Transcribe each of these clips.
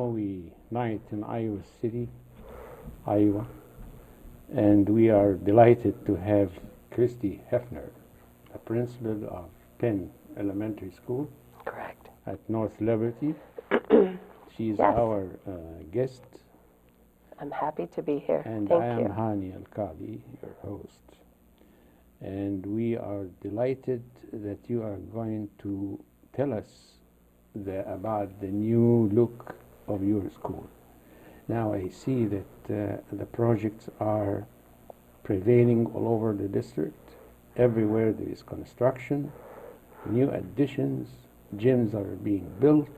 snowy night in Iowa City, Iowa, and we are delighted to have Kristy Heffner, the principal of Penn Elementary School. Correct. At North Liberty. She's Yes. our guest. I'm happy to be here. And Thank I am you. Hani Elkadi, your host. And we are delighted that you are going to tell us about the new look of your school. Now I see that the projects are prevailing all over the district. Everywhere there is construction, new additions, gyms are being built.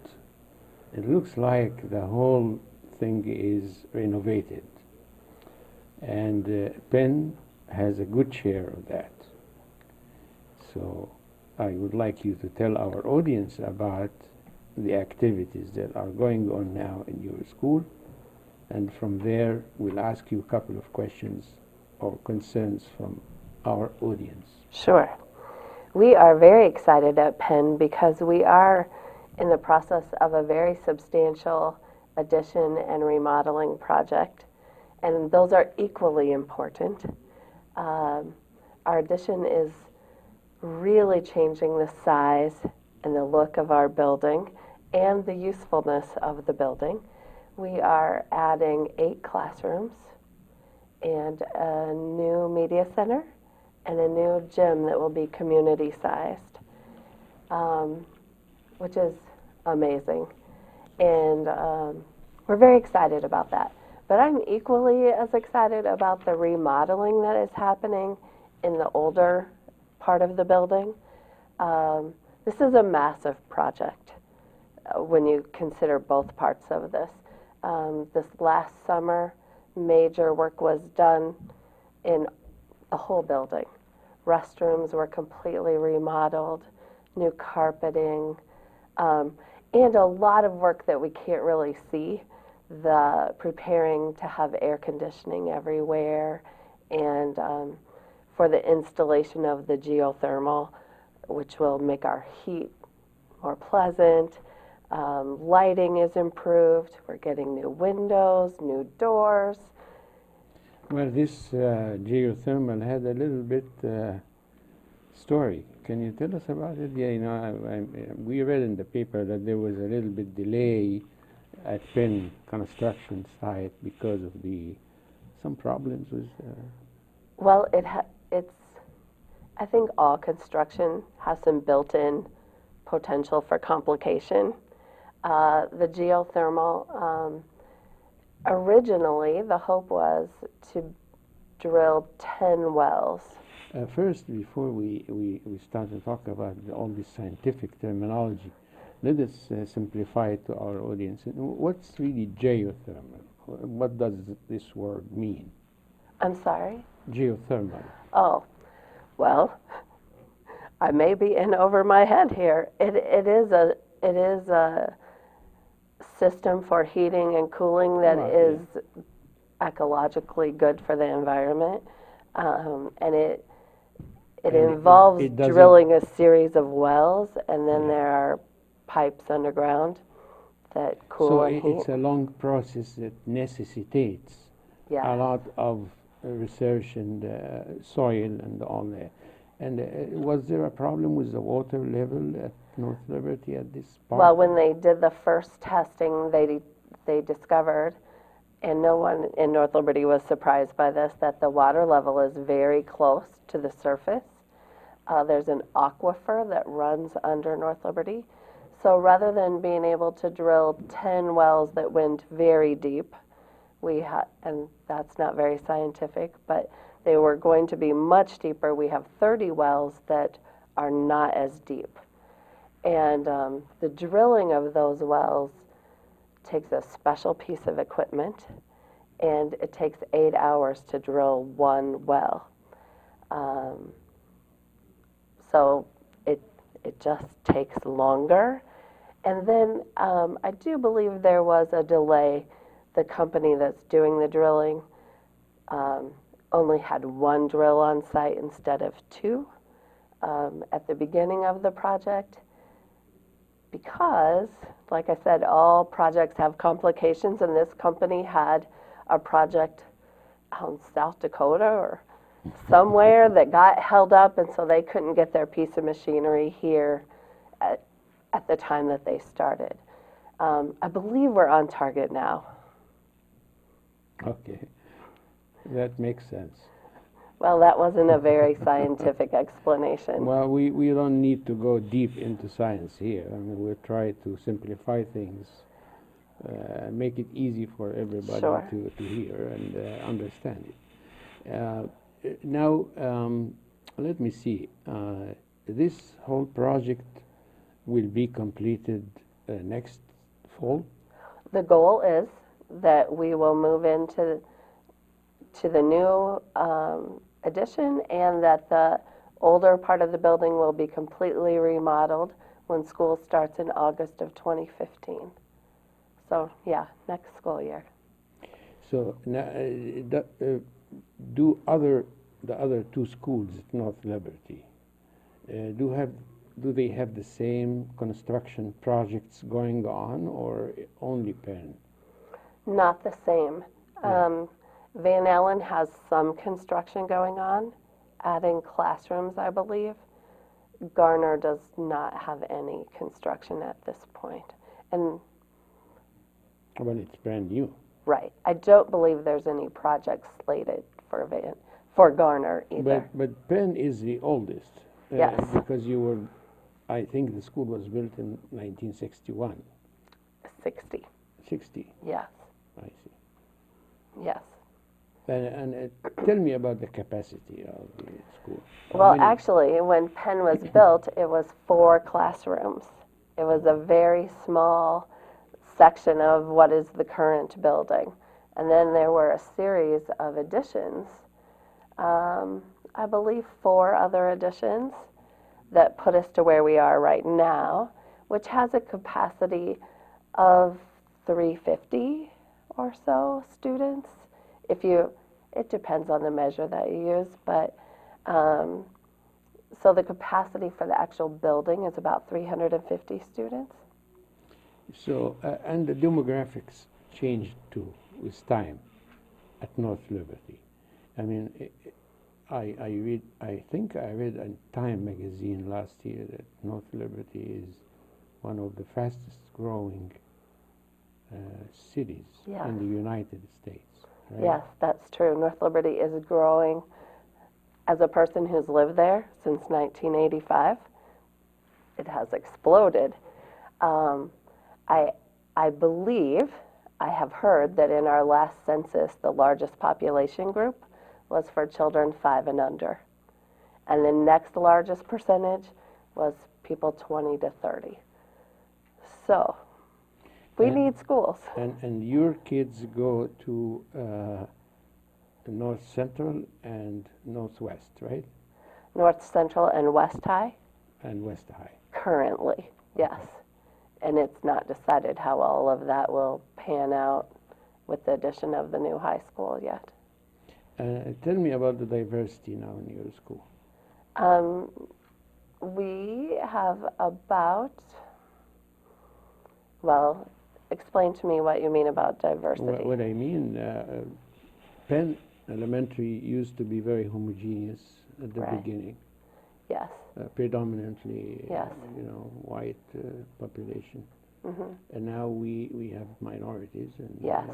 It looks like the whole thing is renovated. And Penn has a good share of that. So I would like you to tell our audience about the activities that are going on now in your school. And from there, we'll ask you a couple of questions or concerns from our audience. Sure. We are very excited at Penn because we are in the process of a very substantial addition and remodeling project, and those are equally important. Our addition is really changing the size and the look of our building and the usefulness of the building. We are adding 8 classrooms and a new media center and a new gym that will be community-sized, which is amazing. And we're very excited about that. But I'm equally as excited about the remodeling that is happening in the older part of the building. This is a massive project when you consider both parts of this. This last summer, major work was done in the whole building. Restrooms were completely remodeled, new carpeting, and a lot of work that we can't really see. The preparing to have air conditioning everywhere, and for the installation of the geothermal, which will make our heat more pleasant. Lighting is improved. We're getting new windows, new doors. Well, this geothermal had a little bit story. Can you tell us about it? Yeah, you know, we read in the paper that there was a little bit delay at Penn construction site because of some problems with. Well, it's. I think all construction has some built-in potential for complication. The geothermal. Originally, the hope was to drill 10 wells. First, before we start to talk about all this scientific terminology, let us simplify it to our audience. What's really geothermal? What does this word mean? I'm sorry? Geothermal. Oh, well, I may be in over my head here. It is a system for heating and cooling that is ecologically good for the environment, and it involves drilling a series of wells, and then there are pipes underground that cool and heat. So it's a long process that necessitates a lot of research and soil and all that. And was there a problem with the water level at North Liberty at this part? Well, when they did the first testing, they discovered, and no one in North Liberty was surprised by this, that the water level is very close to the surface. There's an aquifer that runs under North Liberty. So rather than being able to drill 10 wells that went very deep, and that's not very scientific, but they were going to be much deeper. We have 30 wells that are not as deep. And the drilling of those wells takes a special piece of equipment, and it takes 8 hours to drill one well. So it just takes longer. And then I do believe there was a delay. The company that's doing the drilling only had 1 drill on site instead of 2 at the beginning of the project, because like I said, all projects have complications, and this company had a project out in South Dakota or somewhere that got held up, and so they couldn't get their piece of machinery here at the time that they started. I believe we're on target now. Okay, that makes sense. Well, that wasn't a very scientific explanation. Well, we don't need to go deep into science here. I mean, we'll try to simplify things, make it easy for everybody Sure. to hear and understand it. Now, let me see. This whole project will be completed next fall? The goal is that we will move into the new addition, and that the older part of the building will be completely remodeled when school starts in August of 2015. So, yeah, next school year. So now, the other two schools at North Liberty do they have the same construction projects going on, or only Penn? Not the same. Yeah. Van Allen has some construction going on, adding classrooms, I believe. Garner does not have any construction at this point. And Well, it's brand new. right, I don't believe there's any projects slated for Garner either. But Penn is the oldest. Yes. Because I think the school was built in 1961. 60. 60, Yes, I see. yes. And tell me about the capacity of the school. How Well, many- actually, when Penn was built, it was 4 classrooms. It was a very small section of what is the current building. And then there were a series of additions, I believe 4 other additions, that put us to where we are right now, which has a capacity of 350 or so students. It depends on the measure that you use, but so the capacity for the actual building is about 350 students. So, and the demographics changed too with time at North Liberty. I mean, I think I read in Time magazine last year that North Liberty is one of the fastest growing cities Yes. in the United States. Right? Yes, that's true. North Liberty is growing. As a person who's lived there since 1985, it has exploded. I believe, I have heard that in our last census, the largest population group was for children 5 and under. And the next largest percentage was people 20 to 30. So, we And- need schools. And your kids go to North Central and Northwest, right? North Central and West High, And West High. currently, yes. And it's not decided how all of that will pan out with the addition of the new high school yet. Tell me about the diversity now in your school. We have about, well, explain to me what you mean about diversity. What I mean, Penn Elementary used to be very homogeneous at the Right. beginning, Yes. predominantly, Yes. white population. Hmm. And now we have minorities, and Yes.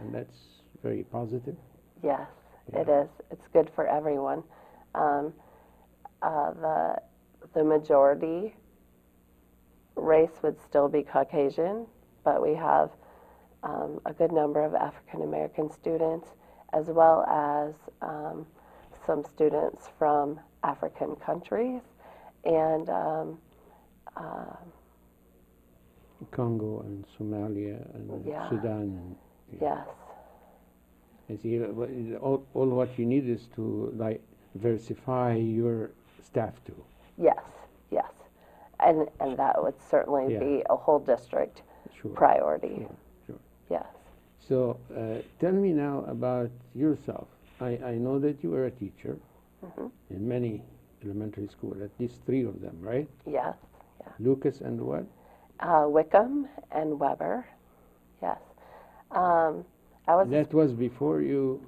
And that's very positive. Yes, it Yeah. is. It's good for everyone. The majority race would still be Caucasian, but we have a good number of African American students, as well as some students from African countries, and Congo and Somalia and Yeah. Sudan. And, yes, I see. All what you need is to diversify your staff too. yes, yes, and that would certainly Yeah. be a whole district Sure. priority. Sure. Yes. So tell me now about yourself. I know that you are a teacher Hmm. in many elementary schools, at least 3 of them, right? Yes. Lucas and what? Wickham and Weber, yes. Um, I was, That was before you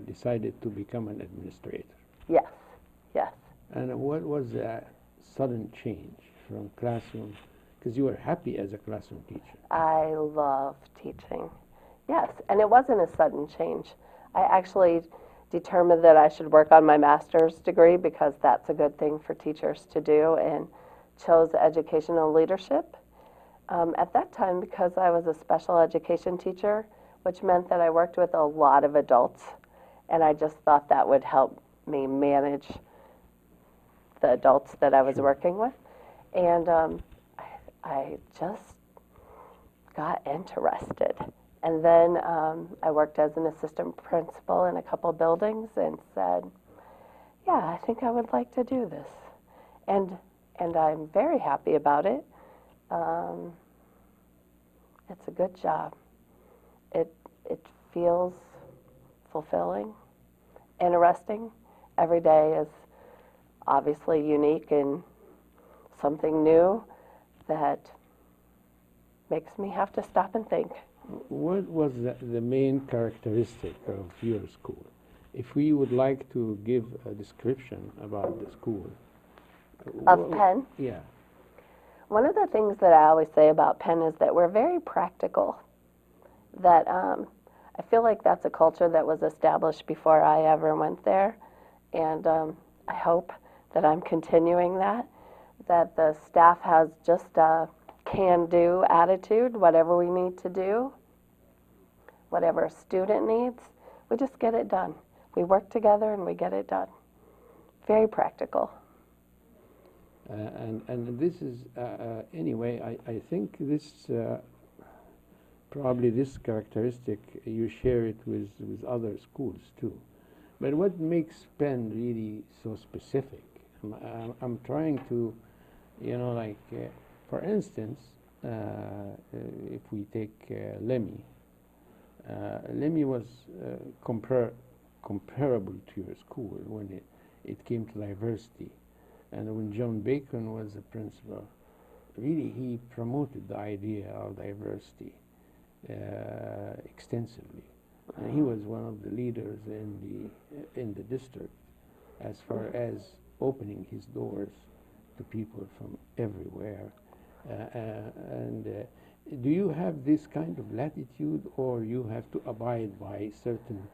decided to become an administrator. yes, yes. And what was that sudden change from classroom? Because you were happy as a classroom teacher. I love teaching. Yes, and it wasn't a sudden change. I actually determined that I should work on my master's degree because that's a good thing for teachers to do, and chose educational leadership. At that time, because I was a special education teacher, which meant that I worked with a lot of adults, and I just thought that would help me manage the adults that I was Sure. working with. And I just got interested. And then I worked as an assistant principal in a couple buildings and said, yeah, I think I would like to do this. And, and I'm very happy about it. Um, it's a good job. It feels fulfilling, interesting. Every day is obviously unique and something new that makes me have to stop and think. What was the main characteristic of your school? If we would like to give a description about the school. Of Penn? Yeah. One of the things that I always say about Penn is that we're very practical. That I feel like that's a culture that was established before I ever went there, and I hope that I'm continuing that. That the staff has just a can-do attitude. Whatever we need to do, whatever a student needs, we just get it done. We work together and we get it done. Very practical. And this is anyway. I think this probably this characteristic you share it with other schools too. But what makes Penn really so specific? I'm trying to, like for instance, if we take Lemmy. Lemmy was comparable to your school when it came to diversity. And when John Bacon was the principal, really he promoted the idea of diversity extensively. And he was one of the leaders in the district as far as opening his doors to people from everywhere. Do you have this kind of latitude, or you have to abide by certain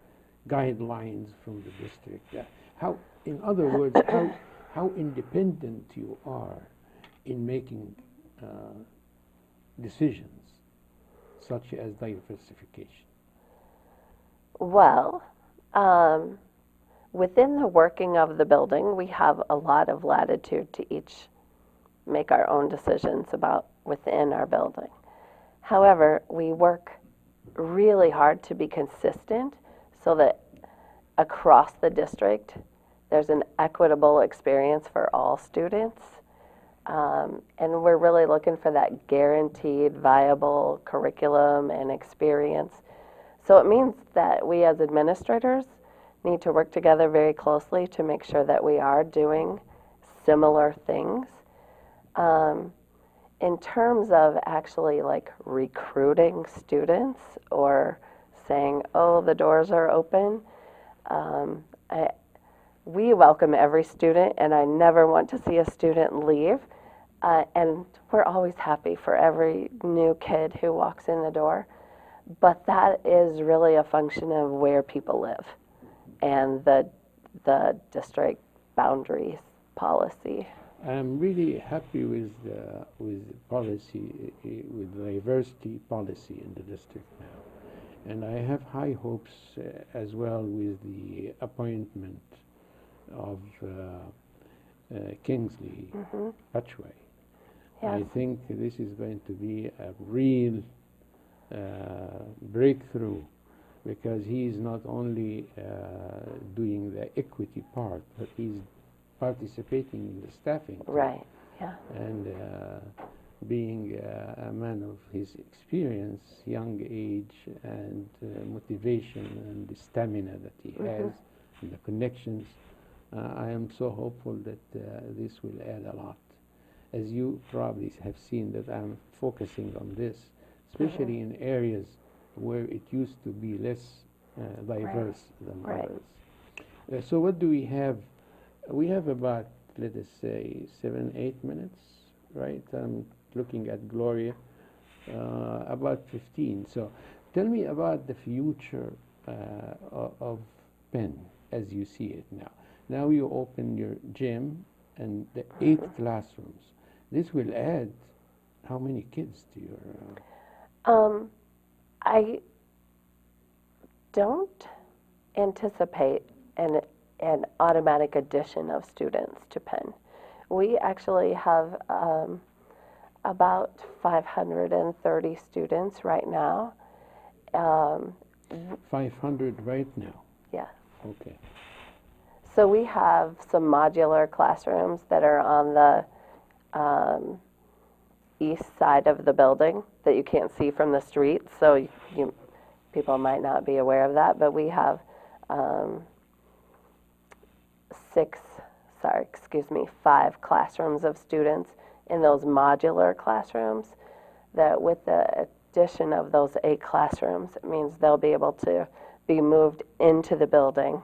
guidelines from the district? How, in other words, how independent you are in making decisions such as diversification? Well, within the working of the building, we have a lot of latitude to each make our own decisions about within our building. However, we work really hard to be consistent so that across the district there's an equitable experience for all students. And we're really looking for that guaranteed, viable curriculum and experience. So it means that we as administrators need to work together very closely to make sure that we are doing similar things. In terms of actually like recruiting students or saying, oh, the doors are open, we welcome every student, and I never want to see a student leave. And we're always happy for every new kid who walks in the door. But that is really a function of where people live and the district boundaries policy. I'm really happy with policy, with diversity policy in the district now, and I have high hopes as well with the appointment of Kingsley Patchway. Yes. I think this is going to be a real breakthrough, because he's not only doing the equity part, but he's participating in the staffing. Right, yeah. And being a man of his experience, young age, and motivation, and the stamina that he has, and the connections, I am so hopeful that this will add a lot. as you probably have seen, that I'm focusing on this, especially in areas where it used to be less diverse than Right. others. So what do we have? We have about, let us say, 7, 8 minutes, right? I'm looking at Gloria, about 15. So tell me about the future of Penn as you see it now. Now you open your gym and the 8 classrooms. This will add how many kids to your... I don't anticipate an automatic addition of students to Penn. We actually have about 530 students right now. 500 right now? Yeah. Okay. So we have some modular classrooms that are on the east side of the building that you can't see from the street, so people might not be aware of that, but we have 5 classrooms of students in those modular classrooms, that with the addition of those 8 classrooms, it means they'll be able to be moved into the building,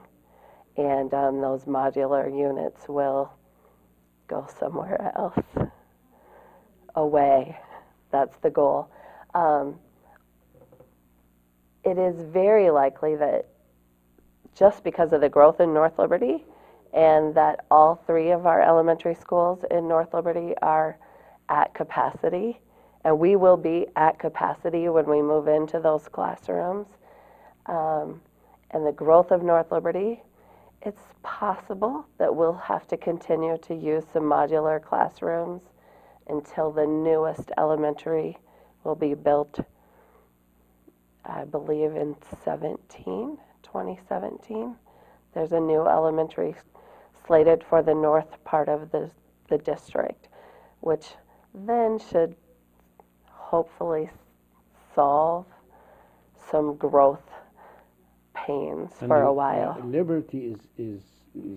and those modular units will go somewhere else away. That's the goal. It is very likely that just because of the growth in North Liberty, and that all 3 of our elementary schools in North Liberty are at capacity, and we will be at capacity when we move into those classrooms, and the growth of North Liberty, it's possible that we'll have to continue to use some modular classrooms until the newest elementary will be built, I believe in 2017. There's a new elementary slated for the north part of the district, which then should hopefully solve some growth pains And for a while. Liberty is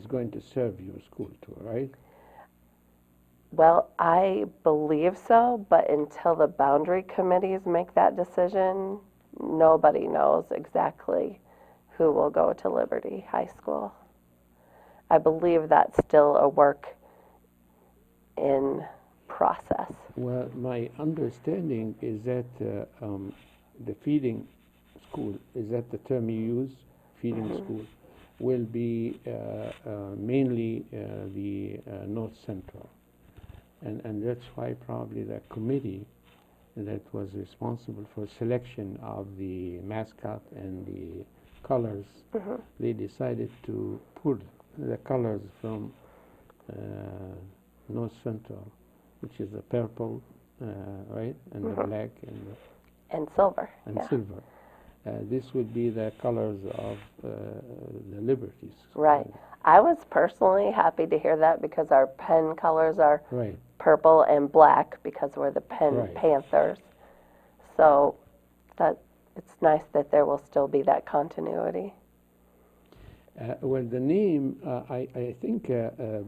going to serve your school too, right? Well, I believe so, but until the boundary committees make that decision, nobody knows exactly who will go to Liberty High School. I believe that's still a work in process. Well, my understanding is that the feeding school, is that the term you use, feeding school, will be mainly the North Central. And that's why probably the committee that was responsible for selection of the mascot and the colors, they decided to pull the colors from North Central, which is the purple, right, and the black And silver. and silver. This would be the colors of the Liberties. Right. I was personally happy to hear that because our Penn colors are Right. purple and black because we're the Penn Right. Panthers. So that it's nice that there will still be that continuity. Well, the name, I think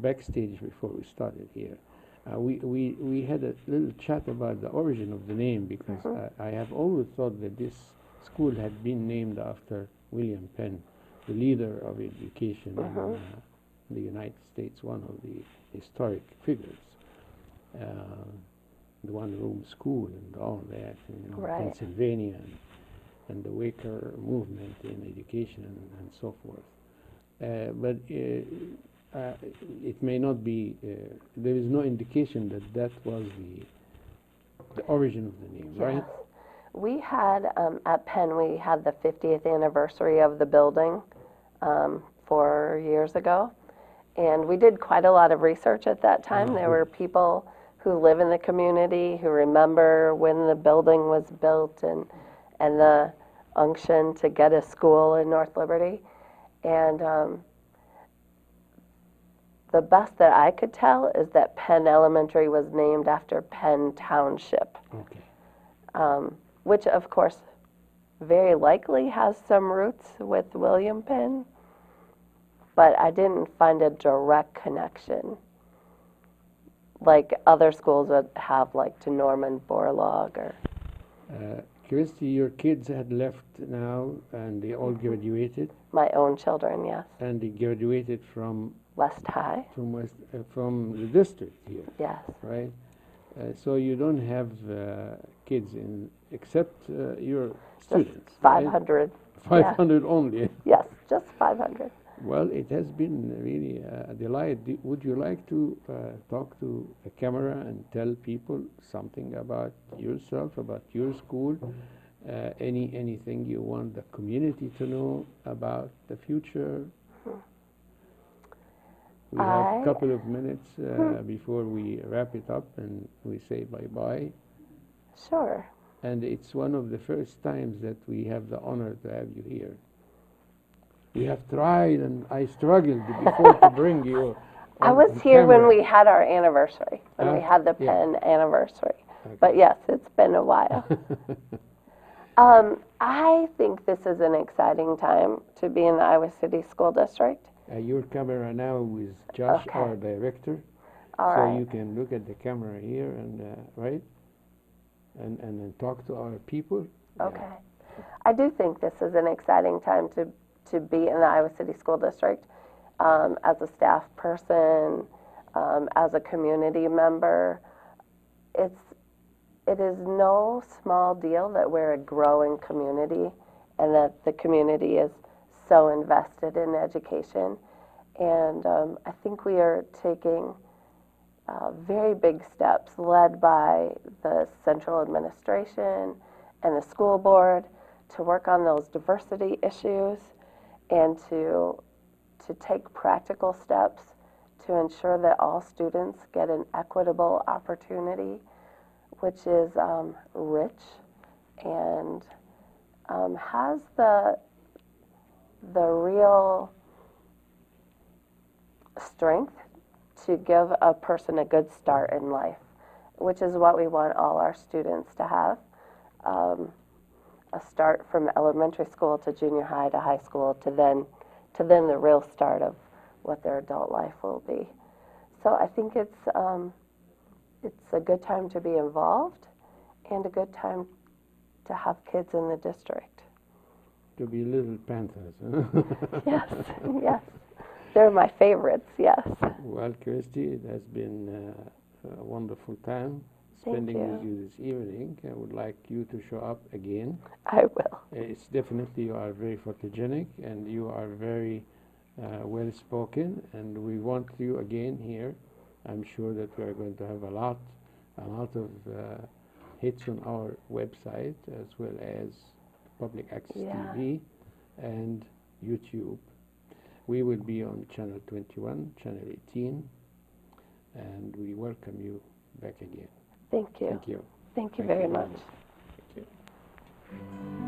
backstage before we started here, we had a little chat about the origin of the name, because I have always thought that this school had been named after William Penn, the leader of education in the United States, one of the historic figures. The one-room school and all that, Right. Pennsylvania, and the Quaker movement in education and so forth. But it may not be, there is no indication that that was the origin of the name, right? Yes. We had, at Penn, we had the 50th anniversary of the building 4 years ago. And we did quite a lot of research at that time. There were people who live in the community who remember when the building was built and the unction to get a school in North Liberty. And the best that I could tell is that Penn Elementary was named after Penn Township. Okay. Which of course very likely has some roots with William Penn, but I didn't find a direct connection like other schools would have, like to Norman Borlaug or. Kristy, your kids had left now, and they all graduated, My own children, yes. and they graduated from West High, from the district here, yes. right? So you don't have kids except your students, Just 500. right? Yeah. 500 only. Yes, just 500. Well, it has been really a delight. Would you like to talk to the camera and tell people something about yourself, about your school, anything you want the community to know about the future? We have a couple of minutes before we wrap it up and we say bye-bye. Sure. And it's one of the first times that we have the honor to have you here. We have tried, and I struggled before to bring you. I was here when we had our anniversary, when we had the Penn anniversary. Okay. But yes, it's been a while. I think this is an exciting time to be in the Iowa City School District. Your camera now is Josh, Okay. our director. All so right. you can look at the camera here and right, and then talk to our people. Okay. I do think this is an exciting time to be in the Iowa City School District as a staff person, as a community member. It is no small deal that we're a growing community and that the community is so invested in education. And I think we are taking very big steps led by the central administration and the school board to work on those diversity issues and to take practical steps to ensure that all students get an equitable opportunity, which is rich and has the real strength to give a person a good start in life, which is what we want all our students to have. A start from elementary school to junior high to high school to then the real start of what their adult life will be. So I think it's a good time to be involved and a good time to have kids in the district. To be little Panthers. Yes, yes. They're my favorites, yes. Well, Kristy, it has been a wonderful time spending with you this evening. I would like you to show up again. I will. It's definitely, you are very photogenic and you are very well spoken, and we want you again here. I'm sure that we are going to have a lot of hits on our website, as well as public access TV and YouTube. We will be on channel 21, channel 18, and we welcome you back again. Thank you. Thank you. Thank you very much. Thank you.